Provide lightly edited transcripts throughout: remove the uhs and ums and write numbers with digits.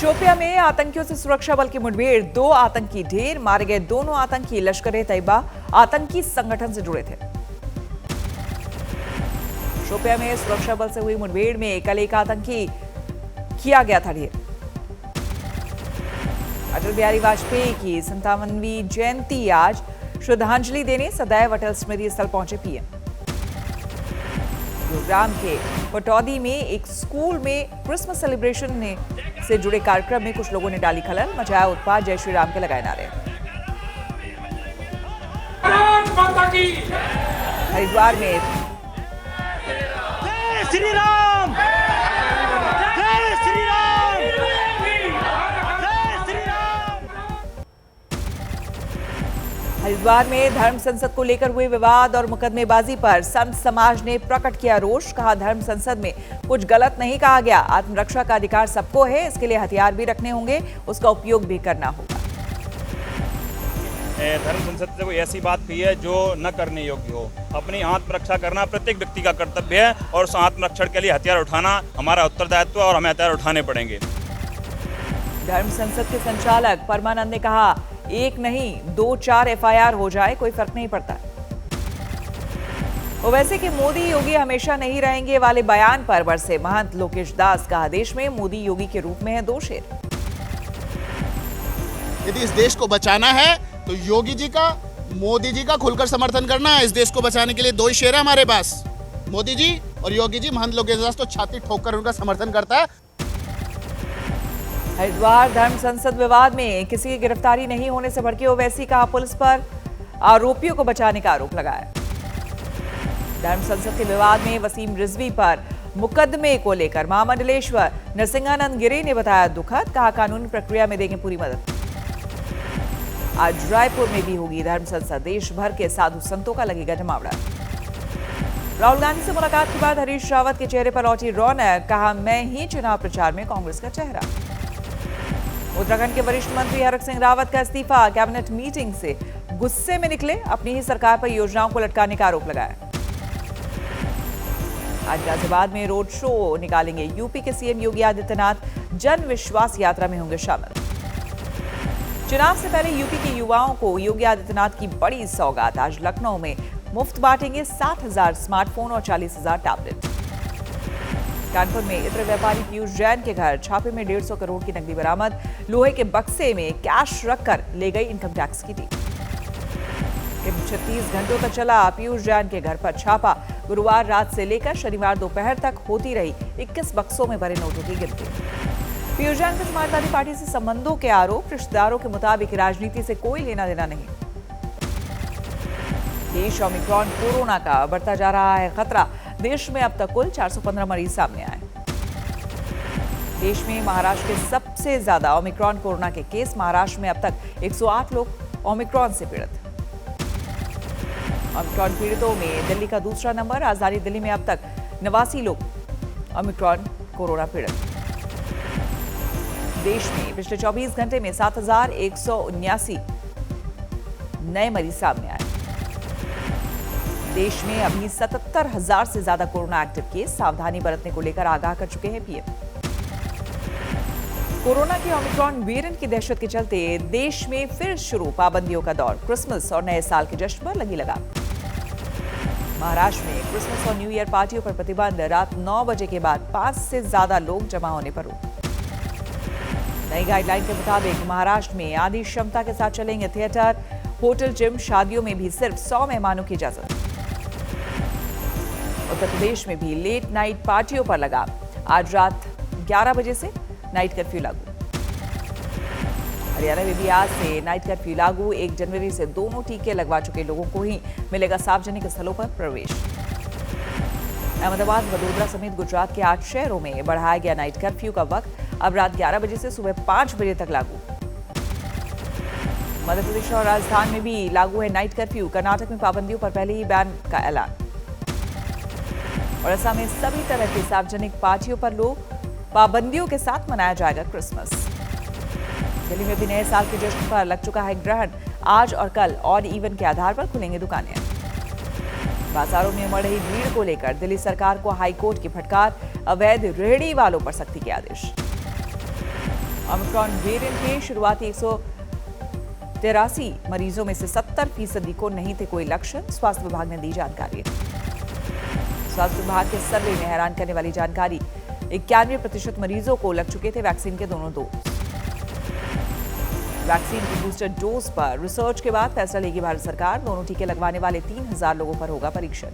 शोपिया में आतंकियों से सुरक्षा बल की मुठभेड़, 2 आतंकी ढेर, मारे गए दोनों आतंकी लश्कर-ए-तैयबा आतंकी संगठन से जुड़े थे। शोपिया में सुरक्षा बल से हुई मुठभेड़ में कल एक आतंकी किया गया था ढेर। अटल बिहारी वाजपेयी की 57वीं जयंती आज, श्रद्धांजलि देने सदैव अटल स्मृति स्थल पहुंचे पीएम। गुरुग्राम के पटौदी में एक स्कूल में क्रिसमस सेलिब्रेशन से जुड़े कार्यक्रम में कुछ लोगों ने डाली खलल, मचाया उत्पात, जय श्री राम के लगाए नारे। हरिद्वार में जय श्री राम, जय श्री राम, जय श्री राम। हरिद्वार में धर्म संसद को लेकर हुए विवाद और मुकदमेबाजी पर संत समाज ने प्रकट किया रोष। कहा, धर्म संसद में कुछ गलत नहीं कहा गया, आत्मरक्षा का अधिकार सबको है, इसके लिए हथियार भी रखने होंगे, उसका उपयोग भी करना होगा। धर्म संसद से कोई ऐसी बात कही है जो न करने योग्य हो। अपनी आत्मरक्षा करना प्रत्येक व्यक्ति का कर्तव्य है और उस आत्मरक्षण के लिए हथियार उठाना हमारा उत्तरदायित्व और हमें हथियार उठाने पड़ेंगे। धर्म संसद के संचालक परमानंद ने कहा, 1 नहीं 2-4 एफआईआर हो जाए, कोई फर्क नहीं पड़ता। वैसे कि मोदी योगी हमेशा नहीं रहेंगे वाले बयान पर बरसे महंत लोकेश दास। कहा, देश में मोदी योगी के रूप में है 2 शेर। यदि इस देश को बचाना है तो योगी जी का, मोदी जी का खुलकर समर्थन करना है। इस देश को बचाने के लिए 2 ही शेर है हमारे पास, मोदी जी और योगी जी। महंत लोकेश दास तो छाती ठोककर उनका समर्थन करता है। हरिद्वार धर्म संसद विवाद में किसी की गिरफ्तारी नहीं होने से भड़की ओवैसी। कहा, पुलिस पर आरोपियों को बचाने का आरोप लगाया। धर्म संसद के विवाद में वसीम रिजवी पर मुकदमे को लेकर महामंडलेश्वर नरसिंहानंद गिरी ने बताया दुखद। कहा, कानूनी प्रक्रिया में देंगे पूरी मदद। आज रायपुर में भी होगी धर्म संसद, देश भर के साधु संतों का लगेगा जमावड़ा। राहुल गांधी से मुलाकात के बाद हरीश रावत के चेहरे पर लौटी रौनक। कहा, मैं ही चुनाव प्रचार में कांग्रेस का चेहरा। उत्तराखंड के वरिष्ठ मंत्री हरक सिंह रावत का इस्तीफा, कैबिनेट मीटिंग से गुस्से में निकले, अपनी ही सरकार पर योजनाओं को लटकाने का आरोप लगाया। आज गाजियाबाद में रोड शो निकालेंगे यूपी के सीएम योगी आदित्यनाथ, जन विश्वास यात्रा में होंगे शामिल। चुनाव से पहले यूपी के युवाओं को योगी आदित्यनाथ की बड़ी सौगात। आज लखनऊ में मुफ्त बांटेंगे 60,000 स्मार्टफोन और 40,000 टैबलेट। कानपुर में इत्र व्यापारी पीयूष जैन के घर छापे में 150 करोड़ की नकदी बरामद। लोहे के बक्से में कैश रखकर ले गई इनकम टैक्स की टीम। 36 घंटों तक चला पीयूष जैन के घर पर छापा। गुरुवार रात से लेकर शनिवार दोपहर तक होती रही 21 बक्सों में भरे नोटों की गिनती। पीयूष जैन के समाजवादी पार्टी से संबंधों के आरोप। रिश्तेदारों के मुताबिक राजनीति से कोई लेना देना नहीं। देश ओमिक्रॉन कोरोना का बढ़ता जा रहा है खतरा। देश में अब तक कुल 415 मरीज सामने आए। देश में महाराष्ट्र के सबसे ज्यादा ओमिक्रॉन कोरोना के केस। महाराष्ट्र में अब तक 108 लोग ओमिक्रॉन से पीड़ित। ओमिक्रॉन पीड़ितों में दिल्ली का दूसरा नंबर। राजधानी दिल्ली में अब तक 89 लोग ओमिक्रॉन कोरोना पीड़ित। देश में पिछले 24 घंटे में 7,179 नए मरीज सामने आए। देश में अभी 77,000 से ज्यादा कोरोना एक्टिव केस। सावधानी बरतने को लेकर आगाह कर चुके हैं पीएम। कोरोना के ओमिक्रॉन वेरिएंट की दहशत के चलते देश में फिर शुरू पाबंदियों का दौर। क्रिसमस और नए साल के जश्न पर लगी लगाम। महाराष्ट्र में क्रिसमस और न्यू ईयर पार्टियों पर प्रतिबंध। रात 9 बजे के बाद 5 से ज्यादा लोग जमा होने पर रोक। नई गाइडलाइन के मुताबिक महाराष्ट्र में आधी क्षमता के साथ चलेंगे थिएटर, होटल, जिम। शादियों में भी सिर्फ 100 मेहमानों की इजाजत। उत्तर प्रदेश में भी लेट नाइट पार्टियों पर लगाम। आज रात 11 बजे से नाइट कर्फ्यू लागू। हरियाणा में भी आज से नाइट कर्फ्यू लागू। 1 जनवरी से दोनों टीके लगवा चुके लोगों को ही मिलेगा सार्वजनिक स्थलों पर प्रवेश। अहमदाबाद, वडोदरा समेत गुजरात के 8 शहरों में बढ़ाया गया नाइट कर्फ्यू का वक्त। अब रात 11 बजे से सुबह 5 बजे तक लागू। मध्य प्रदेश और राजस्थान में भी लागू है नाइट कर्फ्यू। कर्नाटक में पाबंदियों पर पहले ही बैन का ऐलान। और असम में सभी तरह की सार्वजनिक पार्टियों पर लोग पाबंदियों के साथ मनाया जाएगा क्रिसमस। दिल्ली में भी नए साल के जश्न पर लग चुका है ग्रहण। आज और कल ऑड इवन के आधार पर खुलेंगे दुकानें। बाजारों में उमड़ रही भीड़ को लेकर दिल्ली सरकार को हाईकोर्ट की फटकार। अवैध रेहड़ी वालों पर सख्ती के आदेश। ओमिक्रॉन वेरिएंट के शुरुआती 183 मरीजों में से 70% को नहीं थे कोई लक्षण, स्वास्थ्य विभाग ने दी जानकारी। स्वास्थ्य विभाग के सर्वे में हैरान करने वाली जानकारी, 91% मरीजों को लग चुके थे वैक्सीन के दोनों डोज। वैक्सीन की बूस्टर डोज पर रिसर्च के बाद फैसला लेगी भारत सरकार। दोनों टीके लगवाने वाले 3000 लोगों पर होगा परीक्षण।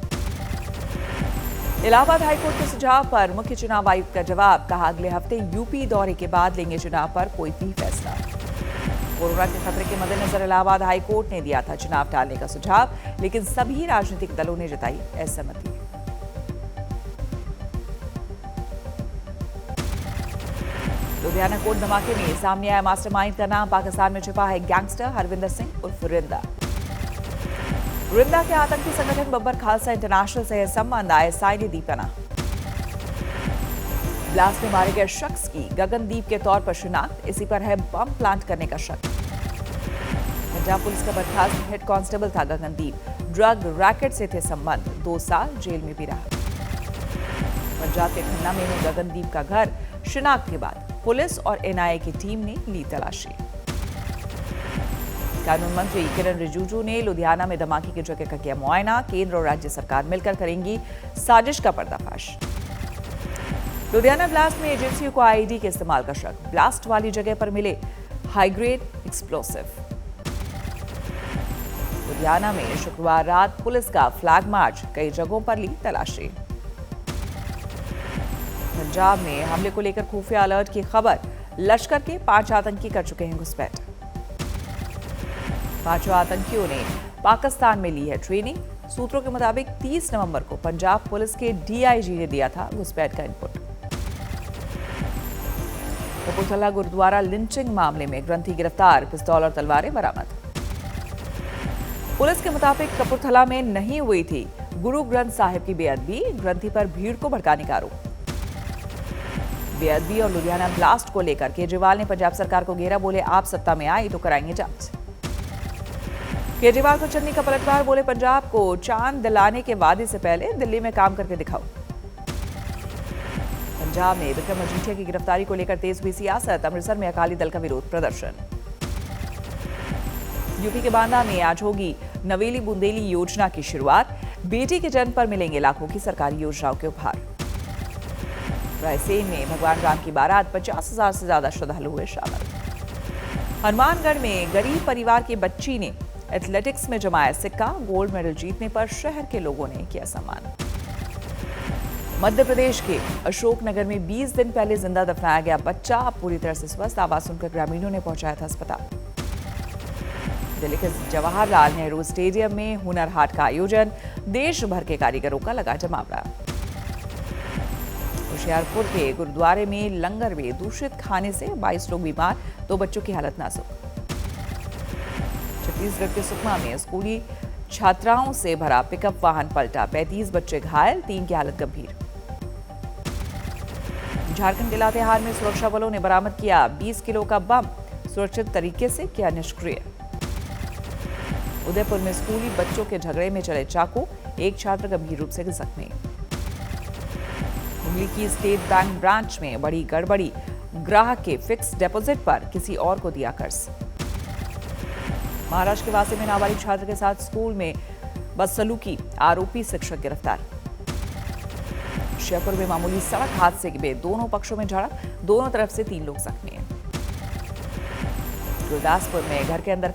इलाहाबाद हाईकोर्ट के सुझाव पर मुख्य चुनाव आयुक्त का जवाब, कहा अगले हफ्ते यूपी दौरे के बाद लेंगे चुनाव पर कोई भी फैसला। कोरोना के खतरे के मद्देनजर इलाहाबाद हाईकोर्ट ने दिया था चुनाव टालने का सुझाव, लेकिन सभी राजनीतिक दलों ने जताई असहमति। लुधियाना कोर्ट धमाके में सामने आया मास्टरमाइंड का नाम, पाकिस्तान में छिपा है गैंगस्टर हरविंदर सिंह उर्फ रिंदा। रिंदा के आतंकी संगठन बब्बर खालसा इंटरनेशनल से संबंध, ISI ने दी पनाह। ब्लास्ट में मारे गए शख्स की गगनदीप के तौर पर शिनाख्त, इसी पर है बम प्लांट करने का शक। पंजाब पुलिस का बर्खास्त हेड कांस्टेबल था गगनदीप, ड्रग रैकेट से थे संबंध, 2 साल जेल में भी रहा। पंजाब के खन्ना में है गगनदीप का घर, शिनाख्त के बाद पुलिस और NIA की टीम ने ली तलाशी। कानून मंत्री किरण रिजिजू ने लुधियाना में धमाके की जगह का किया मुआयना, केंद्र और राज्य सरकार मिलकर करेंगी साजिश का पर्दाफाश। लुधियाना ब्लास्ट में एजेंसियों को IED के इस्तेमाल का शक, ब्लास्ट वाली जगह पर मिले हाई ग्रेड एक्सप्लोसिव। लुधियाना में शुक्रवार रात पुलिस का फ्लैग मार्च, कई जगहों पर ली तलाशी। पंजाब में हमले को लेकर खुफिया अलर्ट की खबर, लश्कर के 5 आतंकी कर चुके हैं घुसपैठ। 5 आतंकियों ने पाकिस्तान में ली है ट्रेनिंग। सूत्रों के मुताबिक 30 नवंबर को पंजाब पुलिस के DIG ने दिया था घुसपैठ का इनपुट। कपूरथला गुरुद्वारा लिंचिंग मामले में ग्रंथी गिरफ्तार, पिस्तौल और तलवारें बरामद। पुलिस के मुताबिक कपूरथला में नहीं हुई थी गुरु ग्रंथ साहिब की बेअदबी, ग्रंथी पर भीड़ को भड़काने का आरोप। बेअदबी और लुधियाना ब्लास्ट को लेकर केजरीवाल ने पंजाब सरकार को घेरा, बोले आप सत्ता में आई तो कराएंगे जांच। केजरीवाल को चन्नी का पलटवार, बोले पंजाब को चांद दिलाने के वादे से पहले दिल्ली में काम करके दिखाओ। पंजाब में विक्रम मजीठिया की गिरफ्तारी को लेकर तेज हुई सियासत, अमृतसर में अकाली दल का विरोध प्रदर्शन। यूपी के बांदा में आज होगी नवेली बुंदेली योजना की शुरुआत, बेटी के जन्म पर मिलेंगे लाखों की सरकारी योजनाओं के उपहार। रायसेन में भगवान राम की बारात, 50,000 से ज्यादा श्रद्धालु हुए शामिल। हनुमानगढ़ में गरीब परिवार की बच्ची ने एथलेटिक्स में जमाया सिक्का, गोल्ड मेडल जीतने पर शहर के लोगों ने किया सम्मान। मध्य प्रदेश के अशोकनगर में 20 दिन पहले जिंदा दफनाया गया बच्चा अब पूरी तरह से स्वस्थ, आवाज सुनकर ग्रामीणों ने पहुंचाया था अस्पताल। दिल्ली के जवाहरलाल नेहरू स्टेडियम में हुनर हाट का आयोजन, देश भर के कारीगरों का लगा जमावड़ा। होशियारपुर के गुरुद्वारे में लंगर में दूषित खाने से 22 लोग बीमार, 2 बच्चों की हालत नाजुक। छत्तीसगढ़ के सुकमा में स्कूली छात्राओं से भरा पिकअप वाहन पलटा, 35 बच्चे घायल, 3 की हालत गंभीर। झारखंड के लातेहार में सुरक्षा बलों ने बरामद किया 20 किलो का बम, सुरक्षित तरीके से किया निष्क्रिय। उदयपुर में स्कूली बच्चों के झगड़े में चले चाकू, 1 छात्र गंभीर रूप से जख्मी। हुगली की स्टेट बैंक ब्रांच में बड़ी गड़बड़ी, ग्राहक के फिक्स डिपॉजिट पर किसी और को दिया कर्ज। महाराष्ट्र के वासे में नाबालिग छात्र के साथ स्कूल में बदसलूकी, आरोपी शिक्षक गिरफ्तार। श्योपुर में मामूली सड़क हादसे में दोनों पक्षों में झड़प, दोनों तरफ से 3 लोग जख्मी हैं। गुरदासपुर में घर के अंदर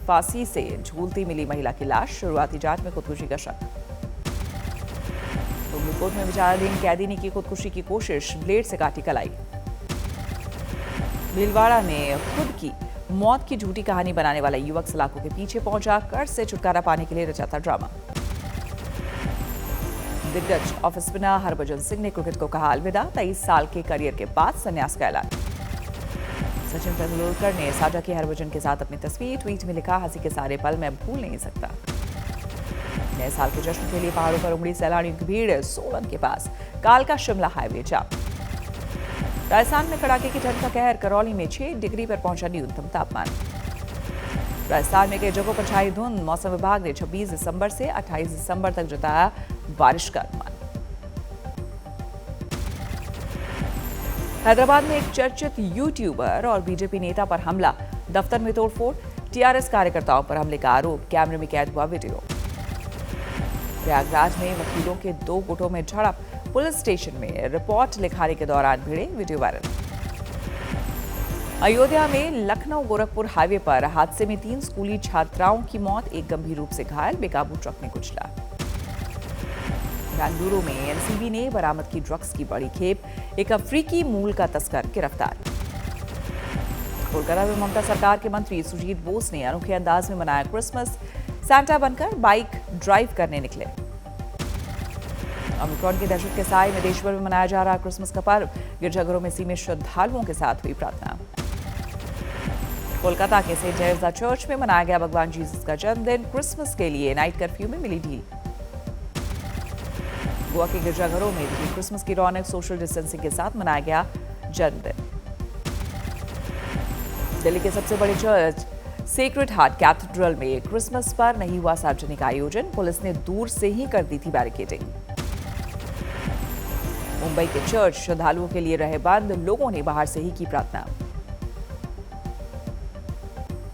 फांसी से झूलती मिली महिला की लाश, शुरुआती जांच में खुदकुशी का शक। हुगली कोर्ट में विचाराधीन कैदी ने की खुदकुशी की कोशिश, ब्लेड से काटी कलाई। भीलवाड़ा में खुद की मौत की झूठी कहानी बनाने वाला युवक सलाखों के पीछे पहुंचा, कर्ज से छुटकारा पाने के लिए रचा था ड्रामा। दिग्गज ऑफ स्पिनर हरभजन सिंह ने क्रिकेट को कहा अलविदा, 23 साल के करियर के बाद संन्यास का ऐलान। सचिन तेंदुलकर ने साझा की हरभजन के साथ अपनी तस्वीर, ट्वीट में लिखा हंसी के सारे पल मैं भूल नहीं सकता। नए साल के जश्न के लिए पहाड़ों पर उमड़ी सैलानियों की भीड़, सोलन के पास कालका शिमला हाईवे जाम। राजस्थान में कड़ाके की ठंड का कहर, करौली में 6 डिग्री पर पहुंचा न्यूनतम तापमान। राजस्थान में कई जगहों पर छाई धुंध, मौसम विभाग ने 26 दिसंबर से 28 दिसंबर तक जताया बारिश का अनुमान। हैदराबाद में एक चर्चित यूट्यूबर और बीजेपी नेता पर हमला, दफ्तर में तोड़फोड़, टीआरएस कार्यकर्ताओं पर हमले का आरोप, कैमरे में कैद हुआ वीडियो। प्रयागराज में वकीलों के 2 गुटों में झड़प, पुलिस स्टेशन में रिपोर्ट लिखाने के दौरान भिड़े, वीडियो वायरल। अयोध्या में लखनऊ गोरखपुर हाईवे पर हादसे में 3 स्कूली छात्राओं की मौत, एक गंभीर रूप से घायल, बेकाबू ट्रक ने कुचला। बेंगलुरु में एनसीबी ने बरामद की ड्रग्स की बड़ी खेप, एक अफ्रीकी मूल का तस्कर गिरफ्तार। कोलकाता में ममता सरकार के मंत्री सुजीत बोस ने अनोखे अंदाज में मनाया क्रिसमस, सांता बनकर बाइक ड्राइव करने निकले। ओमिक्रॉन की दहशत के साए में देश भर में मनाया जा रहा क्रिसमस का पर्व, गिरजाघरों में सीमित श्रद्धालुओं के साथ हुई प्रार्थना। कोलकाता के सेंट टेरेसा चर्च में मनाया गया भगवान जीसस का जन्मदिन, क्रिसमस के लिए नाइट कर्फ्यू में मिली ढील। गोवा के गिरजाघरों में भी क्रिसमस की रौनक, सोशल डिस्टेंसिंग के साथ मनाया गया जन्मदिन। दिल्ली के सबसे बड़े चर्च सेक्रेड हार्ट कैथेड्रल में क्रिसमस पर नहीं हुआ सार्वजनिक आयोजन, पुलिस ने दूर से ही कर दी थी बैरिकेडिंग। मुंबई के चर्च श्रद्धालुओं के लिए रहे बंद, लोगों ने बाहर से ही की प्रार्थना।